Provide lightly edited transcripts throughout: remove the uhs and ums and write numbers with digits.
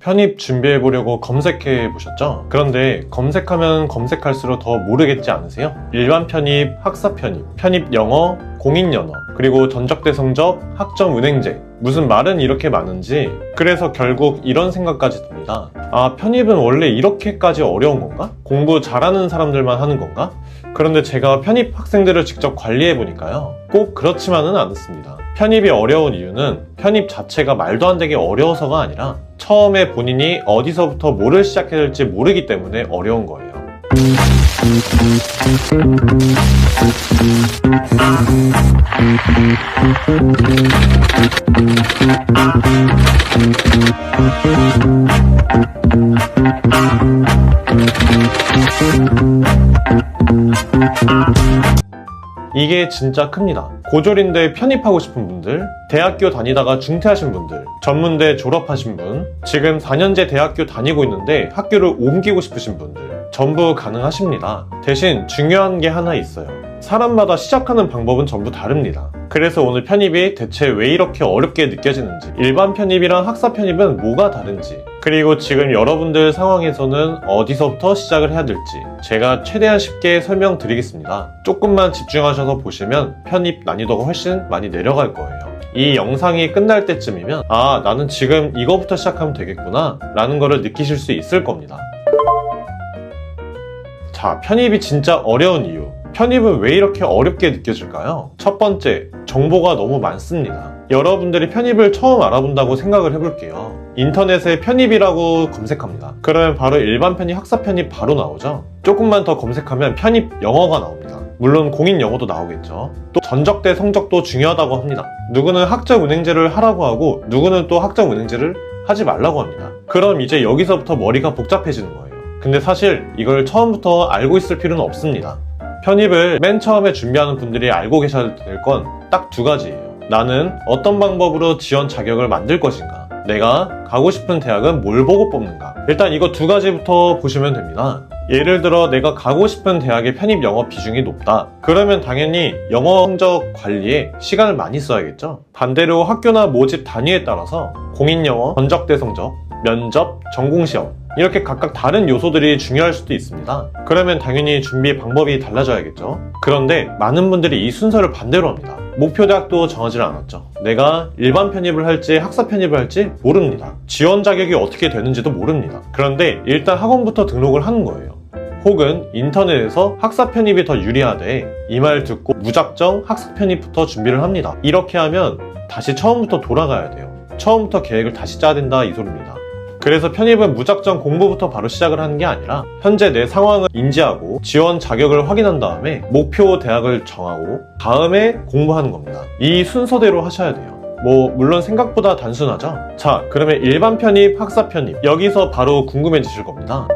편입 준비해보려고 검색해보셨죠? 그런데 검색하면 검색할수록 더 모르겠지 않으세요? 일반 편입, 학사 편입, 편입 영어, 공인 연어, 그리고 전적대 성적, 학점 은행제, 무슨 말은 이렇게 많은지. 그래서 결국 이런 생각까지 듭니다. 아, 편입은 원래 이렇게까지 어려운 건가? 공부 잘하는 사람들만 하는 건가? 그런데 제가 편입 학생들을 직접 관리해보니까요, 꼭 그렇지만은 않습니다. 편입이 어려운 이유는 편입 자체가 말도 안 되게 어려워서가 아니라 처음에 본인이 어디서부터 뭐를 시작해야 될지 모르기 때문에 어려운 거예요. 이게 진짜 큽니다. 고졸인데 편입하고 싶은 분들, 대학교 다니다가 중퇴하신 분들, 전문대 졸업하신 분, 지금 4년제 대학교 다니고 있는데 학교를 옮기고 싶으신 분들 전부 가능하십니다. 대신 중요한 게 하나 있어요. 사람마다 시작하는 방법은 전부 다릅니다. 그래서 오늘 편입이 대체 왜 이렇게 어렵게 느껴지는지, 일반 편입이랑 학사 편입은 뭐가 다른지, 그리고 지금 여러분들 상황에서는 어디서부터 시작을 해야 될지 제가 최대한 쉽게 설명드리겠습니다. 조금만 집중하셔서 보시면 편입 난이도가 훨씬 많이 내려갈 거예요. 이 영상이 끝날 때쯤이면 아, 나는 지금 이거부터 시작하면 되겠구나 라는 거를 느끼실 수 있을 겁니다. 자, 편입이 진짜 어려운 이유. 편입은 왜 이렇게 어렵게 느껴질까요? 첫 번째, 정보가 너무 많습니다. 여러분들이 편입을 처음 알아본다고 생각을 해볼게요. 인터넷에 편입이라고 검색합니다. 그러면 바로 일반 편입, 학사 편입 바로 나오죠? 조금만 더 검색하면 편입 영어가 나옵니다. 물론 공인 영어도 나오겠죠. 또 전적대 성적도 중요하다고 합니다. 누구는 학점 은행제를 하라고 하고 누구는 또 학점 은행제를 하지 말라고 합니다. 그럼 이제 여기서부터 머리가 복잡해지는 거예요. 근데 사실 이걸 처음부터 알고 있을 필요는 없습니다. 편입을 맨 처음에 준비하는 분들이 알고 계셔야 될 건 딱 두 가지예요. 나는 어떤 방법으로 지원 자격을 만들 것인가, 내가 가고 싶은 대학은 뭘 보고 뽑는가. 일단 이거 두 가지부터 보시면 됩니다. 예를 들어 내가 가고 싶은 대학의 편입 영어 비중이 높다. 그러면 당연히 영어 성적 관리에 시간을 많이 써야겠죠. 반대로 학교나 모집 단위에 따라서 공인 영어, 전적대 성적, 면접, 전공시험 이렇게 각각 다른 요소들이 중요할 수도 있습니다. 그러면 당연히 준비 방법이 달라져야겠죠. 그런데 많은 분들이 이 순서를 반대로 합니다. 목표 대학도 정하지 않았죠. 내가 일반 편입을 할지 학사 편입을 할지 모릅니다. 지원 자격이 어떻게 되는지도 모릅니다. 그런데 일단 학원부터 등록을 하는 거예요. 혹은 인터넷에서 학사 편입이 더 유리하대, 이 말 듣고 무작정 학사 편입부터 준비를 합니다. 이렇게 하면 다시 처음부터 돌아가야 돼요. 처음부터 계획을 다시 짜야 된다, 이 소리입니다. 그래서 편입은 무작정 공부부터 바로 시작을 하는 게 아니라 현재 내 상황을 인지하고 지원 자격을 확인한 다음에 목표 대학을 정하고 다음에 공부하는 겁니다. 이 순서대로 하셔야 돼요. 물론 생각보다 단순하죠? 자, 그러면 일반 편입, 학사 편입, 여기서 바로 궁금해지실 겁니다.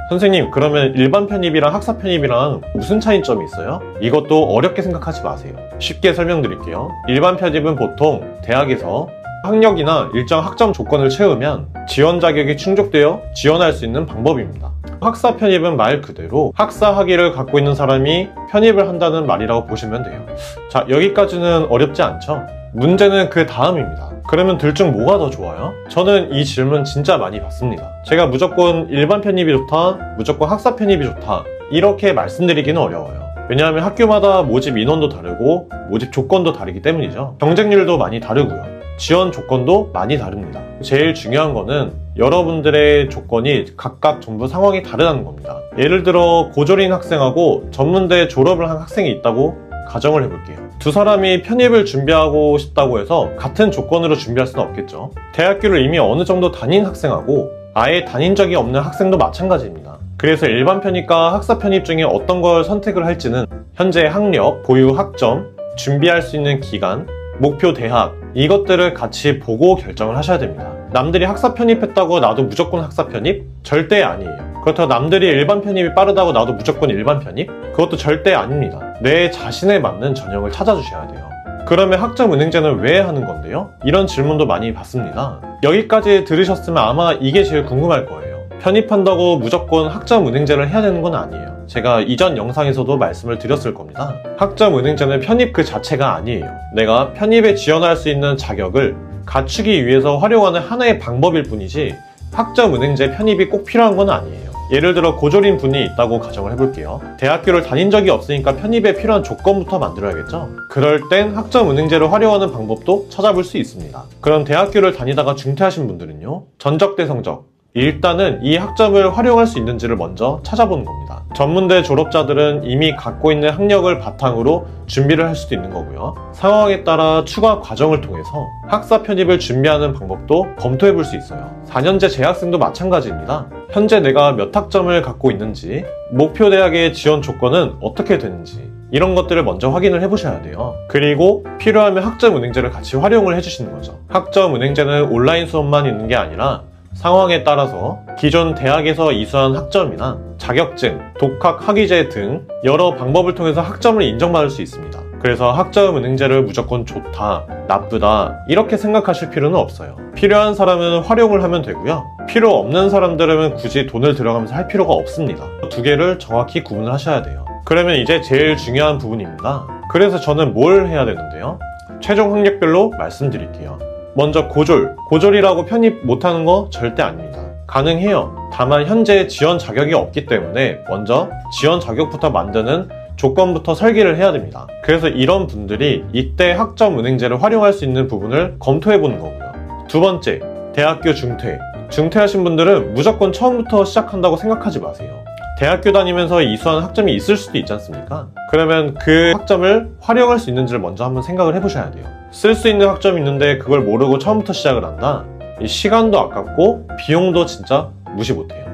선생님, 그러면 일반 편입이랑 학사 편입이랑 무슨 차이점이 있어요? 이것도 어렵게 생각하지 마세요. 쉽게 설명드릴게요. 일반 편입은 보통 대학에서 학력이나 일정 학점 조건을 채우면 지원 자격이 충족되어 지원할 수 있는 방법입니다. 학사 편입은 말 그대로 학사 학위를 갖고 있는 사람이 편입을 한다는 말이라고 보시면 돼요. 자, 여기까지는 어렵지 않죠? 문제는 그 다음입니다. 그러면 둘 중 뭐가 더 좋아요? 저는 이 질문 진짜 많이 받습니다. 제가 무조건 일반 편입이 좋다, 무조건 학사 편입이 좋다, 이렇게 말씀드리기는 어려워요. 왜냐하면 학교마다 모집 인원도 다르고 모집 조건도 다르기 때문이죠. 경쟁률도 많이 다르고요. 지원 조건도 많이 다릅니다. 제일 중요한 거는 여러분들의 조건이 각각 전부 상황이 다르다는 겁니다. 예를 들어 고졸인 학생하고 전문대 졸업을 한 학생이 있다고 가정을 해볼게요. 두 사람이 편입을 준비하고 싶다고 해서 같은 조건으로 준비할 수는 없겠죠. 대학교를 이미 어느 정도 다닌 학생하고 아예 다닌 적이 없는 학생도 마찬가지입니다. 그래서 일반 편입과 학사 편입 중에 어떤 걸 선택을 할지는 현재 학력, 보유 학점, 준비할 수 있는 기간, 목표 대학, 이것들을 같이 보고 결정을 하셔야 됩니다. 남들이 학사 편입했다고 나도 무조건 학사 편입? 절대 아니에요. 그렇다고 남들이 일반 편입이 빠르다고 나도 무조건 일반 편입? 그것도 절대 아닙니다. 내 자신에 맞는 전형을 찾아주셔야 돼요. 그러면 학점 은행제는 왜 하는 건데요? 이런 질문도 많이 받습니다. 여기까지 들으셨으면 아마 이게 제일 궁금할 거예요. 편입한다고 무조건 학점 은행제를 해야 되는 건 아니에요. 제가 이전 영상에서도 말씀을 드렸을 겁니다. 학점 은행제는 편입 그 자체가 아니에요. 내가 편입에 지원할 수 있는 자격을 갖추기 위해서 활용하는 하나의 방법일 뿐이지 학점은행제 편입이 꼭 필요한 건 아니에요. 예를 들어 고졸인 분이 있다고 가정을 해볼게요. 대학교를 다닌 적이 없으니까 편입에 필요한 조건부터 만들어야겠죠? 그럴 땐 학점은행제를 활용하는 방법도 찾아볼 수 있습니다. 그럼 대학교를 다니다가 중퇴하신 분들은요? 전적대 성적. 일단은 이 학점을 활용할 수 있는지를 먼저 찾아보는 겁니다. 전문대 졸업자들은 이미 갖고 있는 학력을 바탕으로 준비를 할 수도 있는 거고요. 상황에 따라 추가 과정을 통해서 학사 편입을 준비하는 방법도 검토해 볼 수 있어요. 4년제 재학생도 마찬가지입니다. 현재 내가 몇 학점을 갖고 있는지, 목표 대학의 지원 조건은 어떻게 되는지, 이런 것들을 먼저 확인을 해보셔야 돼요. 그리고 필요하면 학점은행제를 같이 활용을 해주시는 거죠. 학점은행제는 온라인 수업만 있는 게 아니라 상황에 따라서 기존 대학에서 이수한 학점이나 자격증, 독학 학위제 등 여러 방법을 통해서 학점을 인정받을 수 있습니다. 그래서 학점은행제를 무조건 좋다, 나쁘다 이렇게 생각하실 필요는 없어요. 필요한 사람은 활용을 하면 되고요. 필요 없는 사람들은 굳이 돈을 들여가면서 할 필요가 없습니다. 두 개를 정확히 구분을 하셔야 돼요. 그러면 이제 제일 중요한 부분입니다. 그래서 저는 뭘 해야 되는데요? 최종 학력별로 말씀드릴게요. 먼저 고졸이라고 편입 못하는 거 절대 아닙니다. 가능해요. 다만 현재 지원 자격이 없기 때문에 먼저 지원 자격부터 만드는 조건부터 설계를 해야 됩니다. 그래서 이런 분들이 이때 학점은행제를 활용할 수 있는 부분을 검토해 보는 거고요. 두 번째, 대학교 중퇴. 중퇴하신 분들은 무조건 처음부터 시작한다고 생각하지 마세요. 대학교 다니면서 이수한 학점이 있을 수도 있지 않습니까? 그러면 그 학점을 활용할 수 있는지를 먼저 한번 생각을 해보셔야 돼요. 쓸 수 있는 학점이 있는데 그걸 모르고 처음부터 시작을 한다? 이 시간도 아깝고 비용도 진짜 무시 못해요.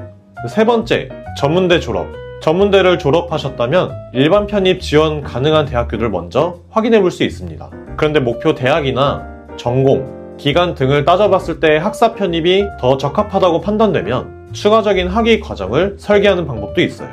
세 번째, 전문대 졸업. 전문대를 졸업하셨다면 일반 편입 지원 가능한 대학교들 먼저 확인해 볼 수 있습니다. 그런데 목표 대학이나 전공, 기간 등을 따져봤을 때 학사 편입이 더 적합하다고 판단되면 추가적인 학위 과정을 설계하는 방법도 있어요.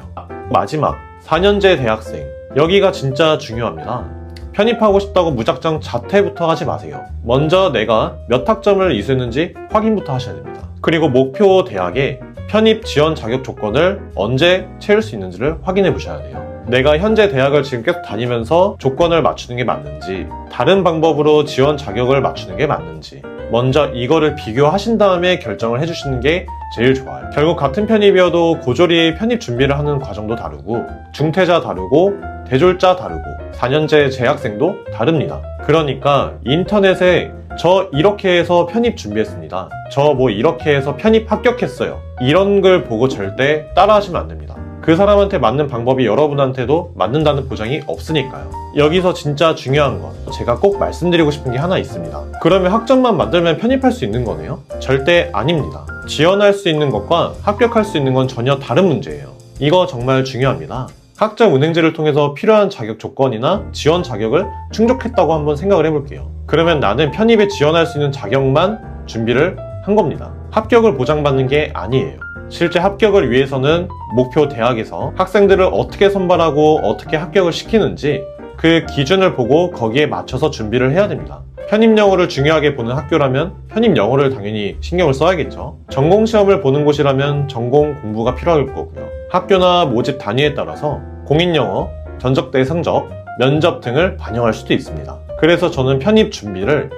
마지막, 4년제 대학생. 여기가 진짜 중요합니다. 편입하고 싶다고 무작정 자퇴부터 하지 마세요. 먼저 내가 몇 학점을 이수했는지 확인부터 하셔야 됩니다. 그리고 목표 대학에 편입 지원 자격 조건을 언제 채울 수 있는지를 확인해 보셔야 돼요. 내가 현재 대학을 지금 계속 다니면서 조건을 맞추는 게 맞는지, 다른 방법으로 지원 자격을 맞추는 게 맞는지, 먼저 이거를 비교하신 다음에 결정을 해주시는 게 제일 좋아요. 결국 같은 편입이어도 고졸이 편입 준비를 하는 과정도 다르고, 중퇴자 다르고, 대졸자 다르고, 4년제 재학생도 다릅니다. 그러니까 인터넷에 저 이렇게 해서 편입 준비했습니다, 저 뭐 이렇게 해서 편입 합격했어요, 이런 걸 보고 절대 따라 하시면 안 됩니다. 그 사람한테 맞는 방법이 여러분한테도 맞는다는 보장이 없으니까요. 여기서 진짜 중요한 건 제가 꼭 말씀드리고 싶은 게 하나 있습니다. 그러면 학점만 만들면 편입할 수 있는 거네요? 절대 아닙니다. 지원할 수 있는 것과 합격할 수 있는 건 전혀 다른 문제예요. 이거 정말 중요합니다. 학점은행제를 통해서 필요한 자격 조건이나 지원 자격을 충족했다고 한번 생각을 해볼게요. 그러면 나는 편입에 지원할 수 있는 자격만 준비를 한 겁니다. 합격을 보장받는 게 아니에요. 실제 합격을 위해서는 목표 대학에서 학생들을 어떻게 선발하고 어떻게 합격을 시키는지 그 기준을 보고 거기에 맞춰서 준비를 해야 됩니다. 편입 영어를 중요하게 보는 학교라면 편입 영어를 당연히 신경을 써야겠죠. 전공 시험을 보는 곳이라면 전공 공부가 필요할 거고요. 학교나 모집 단위에 따라서 공인 영어, 전적대 성적, 면접 등을 반영할 수도 있습니다. 그래서 저는 편입 준비를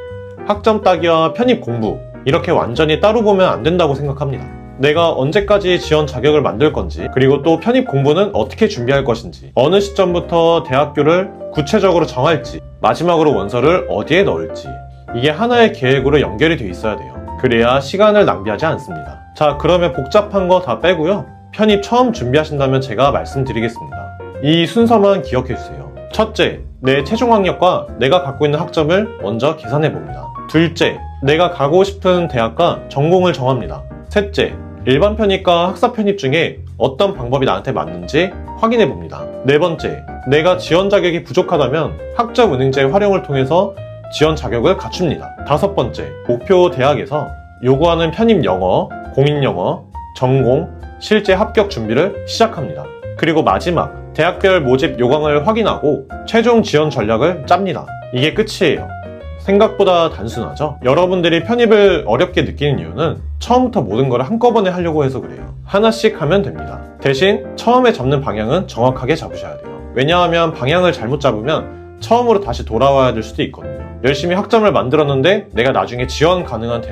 학점 따기와 편입 공부 이렇게 완전히 따로 보면 안 된다고 생각합니다. 내가 언제까지 지원 자격을 만들 건지, 그리고 또 편입 공부는 어떻게 준비할 것인지, 어느 시점부터 대학교를 구체적으로 정할지, 마지막으로 원서를 어디에 넣을지, 이게 하나의 계획으로 연결이 돼 있어야 돼요. 그래야 시간을 낭비하지 않습니다. 자, 그러면 복잡한 거 다 빼고요. 편입 처음 준비하신다면 제가 말씀드리겠습니다. 이 순서만 기억해 주세요. 첫째, 내 최종 학력과 내가 갖고 있는 학점을 먼저 계산해 봅니다. 둘째, 내가 가고 싶은 대학과 전공을 정합니다. 셋째, 일반 편입과 학사 편입 중에 어떤 방법이 나한테 맞는지 확인해 봅니다. 네 번째, 내가 지원 자격이 부족하다면 학점은행제 활용을 통해서 지원 자격을 갖춥니다. 다섯 번째, 목표 대학에서 요구하는 편입 영어, 공인 영어, 전공, 실제 합격 준비를 시작합니다. 그리고 마지막, 대학별 모집 요강을 확인하고 최종 지원 전략을 짭니다. 이게 끝이에요. 생각보다 단순하죠? 여러분들이 편입을 어렵게 느끼는 이유는 처음부터 모든 걸 한꺼번에 하려고 해서 그래요. 하나씩 하면 됩니다. 대신 처음에 잡는 방향은 정확하게 잡으셔야 돼요. 왜냐하면 방향을 잘못 잡으면 처음으로 다시 돌아와야 될 수도 있거든요. 열심히 학점을 만들었는데 내가 나중에 지원 가능한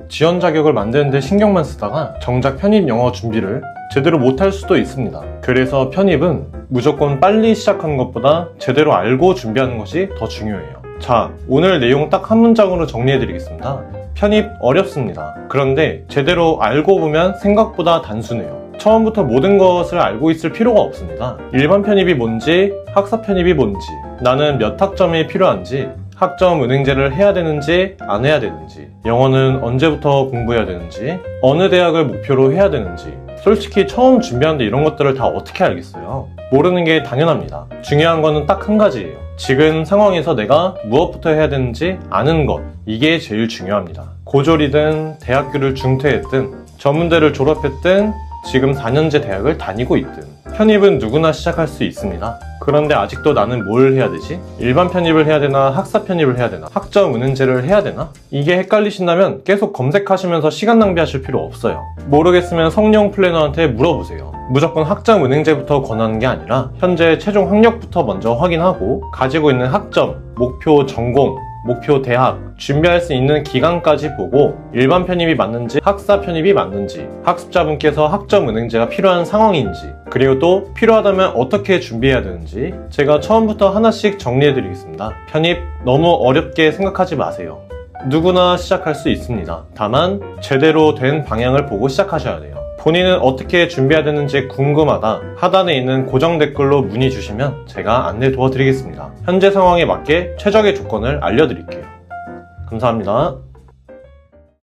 지원 자격을 만드는데 신경만 쓰다가 정작 편입 영어 준비를 제대로 못할 수도 있습니다. 그래서 편입은 무조건 빨리 시작하는 것보다 제대로 알고 준비하는 것이 더 중요해요. 자, 오늘 내용 딱 한 문장으로 정리해드리겠습니다. 편입 어렵습니다. 그런데 제대로 알고 보면 생각보다 단순해요. 처음부터 모든 것을 알고 있을 필요가 없습니다. 일반 편입이 뭔지, 학사 편입이 뭔지, 나는 몇 학점이 필요한지, 학점 은행제를 해야 되는지 안 해야 되는지, 영어는 언제부터 공부해야 되는지, 어느 대학을 목표로 해야 되는지, 솔직히 처음 준비하는데 이런 것들을 다 어떻게 알겠어요? 모르는 게 당연합니다. 중요한 거는 딱 한 가지예요. 지금 상황에서 내가 무엇부터 해야 되는지 아는 것, 이게 제일 중요합니다. 고졸이든 대학교를 중퇴했든 전문대를 졸업했든 지금 4년제 대학을 다니고 있든 편입은 누구나 시작할 수 있습니다. 그런데 아직도 나는 뭘 해야 되지? 일반 편입을 해야 되나? 학사 편입을 해야 되나? 학점 은행제를 해야 되나? 이게 헷갈리신다면 계속 검색하시면서 시간 낭비하실 필요 없어요. 모르겠으면 성령 플래너한테 물어보세요. 무조건 학점 은행제부터 권하는 게 아니라 현재 최종 학력부터 먼저 확인하고 가지고 있는 학점, 목표 전공, 목표 대학, 준비할 수 있는 기간까지 보고 일반 편입이 맞는지 학사 편입이 맞는지 학습자분께서 학점 은행제가 필요한 상황인지 그리고 또 필요하다면 어떻게 준비해야 되는지 제가 처음부터 하나씩 정리해 드리겠습니다. 편입 너무 어렵게 생각하지 마세요. 누구나 시작할 수 있습니다. 다만 제대로 된 방향을 보고 시작하셔야 돼요. 본인은 어떻게 준비해야 되는지 궁금하다 하단에 있는 고정 댓글로 문의 주시면 제가 안내 도와드리겠습니다. 현재 상황에 맞게 최적의 조건을 알려드릴게요. 감사합니다.